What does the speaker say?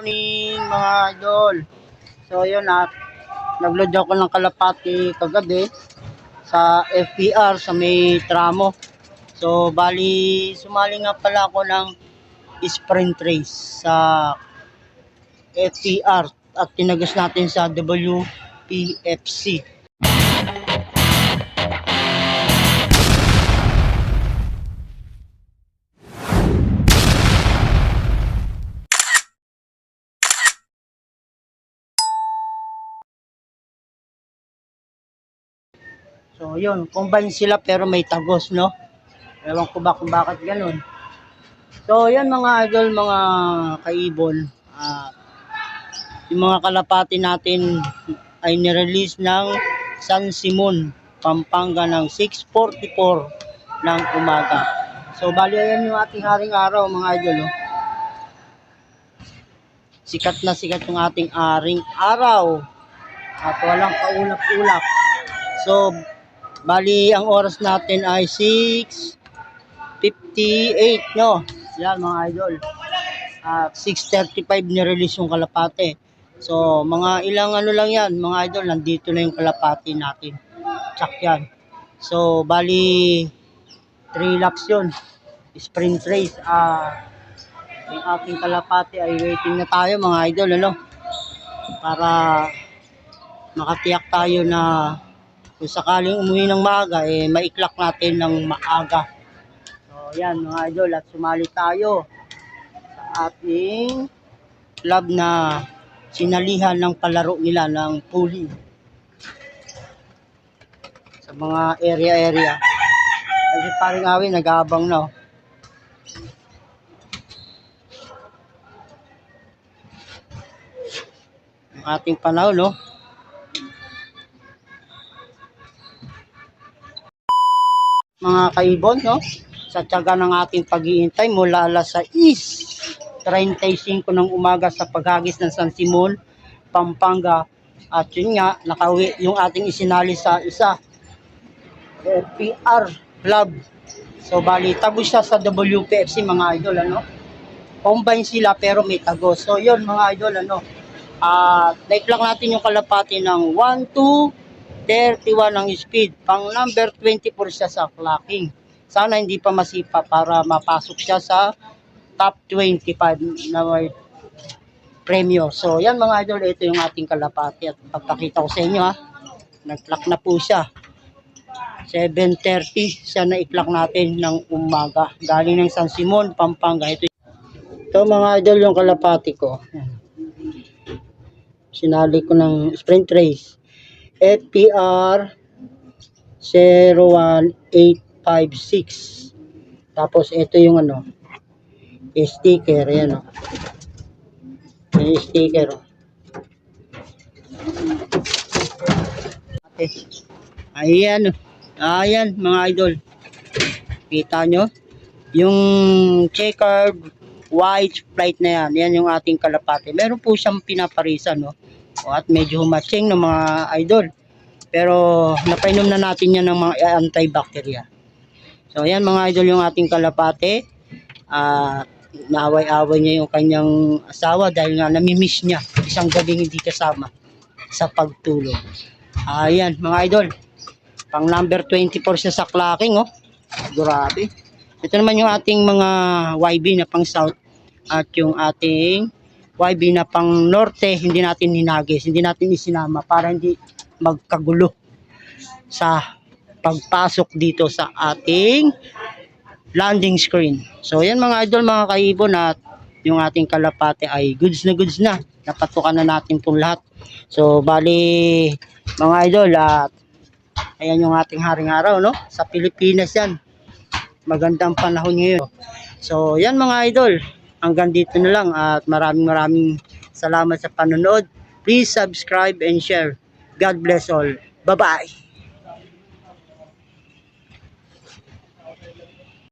morning mga idol. So yun nagload ako ng kalapati kagabi sa FPR sa may tramo. So bali sumali nga pala ako ng sprint race sa FPR at tinagos natin sa WPFC. So yun, combine sila pero may tagos, no? Ewan ko ba kung bakit ganun. So yan mga idol, mga kaibon, yung mga kalapati natin ay nirelease ng San Simon, Pampanga ng 6:44 ng umaga. So bali yan yung ating haring araw mga idol, no? Sikat na sikat yung ating haring araw at walang kaulap-ulap. So bali ang oras natin ay 6:58, no? Yan mga idol. At 6:35 ni-release yung kalapate. So mga ilang ano lang yan mga idol, nandito na yung kalapati natin. Tsak yan. So bali 3 laps yun. Sprint race. Yung ating kalapati ay waiting na tayo mga idol, ano? Para makatiyak tayo na kung sakaling umuwi ng maaga, maiklak natin ng maaga. So, yan mga idol, at sumali tayo sa ating club na sinalihan ng palaro nila ng pooling sa mga area. Kasi paring awin, nag-aabang na. Ang ating panahon, no? Mga kaibon, no? Sa tiyaga ng ating pag-iintay mula alas 6:35 ng umaga sa paghagis ng San Simon, Pampanga. At yun nga, nakauwi yung ating isinali sa isa FPR Club. So bali, tagos siya sa WPFC mga idol, ano? Combine sila pero may tagos. So yun mga idol, ano? Naiklang natin yung kalapati ng 1:31 ang speed. Pang number 24 siya sa clocking. Sana hindi pa masipa para mapasok siya sa top 25 na may premyo. So yan mga idol, ito yung ating kalapati. At pagpakita ko sa inyo nag-clock na po siya. 7:30 siya na-clock natin ng umaga. Galing ng San Simon, Pampanga. Ito mga idol yung kalapati ko. Sinali ko ng sprint race. FPR 01856. Tapos ito yung sticker, yan yung sticker. Ayan mga idol, kita nyo yung checkered white flight na yan yung ating kalapate. Meron po siyang pinaparisan, no? At medyo matching ng mga idol. Pero napainom na natin yan ng mga antibacteria. So ayan mga idol yung ating kalapate. Naaway-away niya yung kanyang asawa dahil nga namimiss niya isang gabing hindi kasama sa pagtulog. Ayan mga idol, pang number 24 siya sa clocking, grabe. Ito naman yung ating mga YB na pang south at yung ating YB na pang norte, hindi natin hinagis, hindi natin isinama para hindi magkagulo sa pagpasok dito sa ating landing screen. So yan mga idol, mga kaibon, at yung ating kalapate ay goods na napatukan na natin itong lahat. So bali mga idol, at ayan yung ating haring araw, no? Sa Pilipinas yan, magandang panahon ngayon. So yan mga idol, hanggang dito na lang at maraming salamat sa panonood. Please subscribe and share. God bless all. Bye-bye.